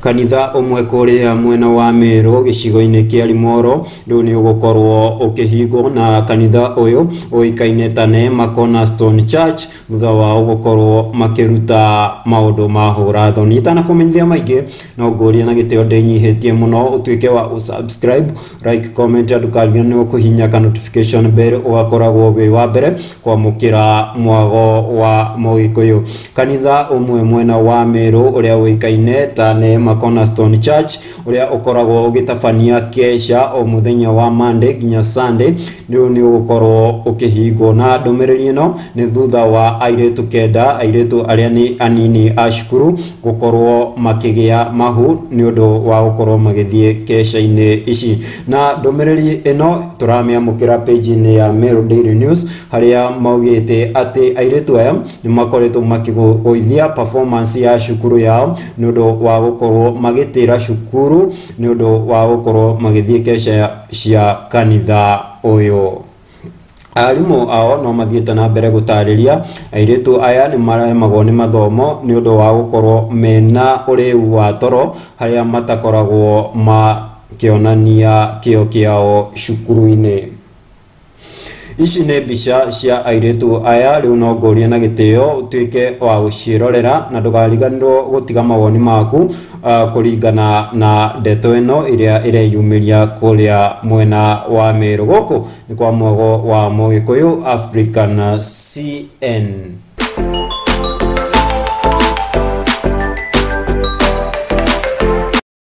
kanitha umwe kuria mwena wa Meru gicigo-ini kia Limoro riu ni ugukorwo ukihingwo na kanitha uyu uikaine ta Neema Cornerstone Church thutha wa ugukorwo makiruta maundu ma hura thoni. Itana kumenyithia maingi no nguria na gitio ndinyihitie muno utuike wa subscribe, like, comment adukaria ni ukuhinya ka notification bell ugakoragwo wi wa mbere kwamukira mwago wa Mugikuyu. Kanitha umwe mwena wa Meru uria uikaine ta Neema Cornerstone Church uria ukoragwo ugitabania kesha o muthenya wa Monday nginya Sunday riu ni ugukorwo ukihingwo na ndumiriri ino ni thutha wa airetu kenda airetu aria ni anini a cukuru gukorwo makigia mahu ni undu wa gukorwo magithie kesha-ini ici. Na ndumiriri ino turamiamukira page-ini ya Meru Daily News haria maugite ati airetu aya ni makoretwo makiguithia performance ya cukuru yao ni undu wa gukorwo magitira cukuru ni undu wa gukorwo magithie kesha cia kanitha uyu. Arimu ao no mathiete na mbere gutariria airetu aya ni maremagwo ni mathomo ni undu wa gukorwo mena uriu wa toro haria matakoragwo makionania kio kiao cukuru-ini. Ici nĩ mbica cia airetu aya riu no ngurie na gitio utuike wa gucirorera na ndugariganirwo gutiga mawoni maku kuringana na ndeto ino iria ireyumiria kuria mwena wa Meru. Guku ni kwa mwogo wa Mugikuyu African CN.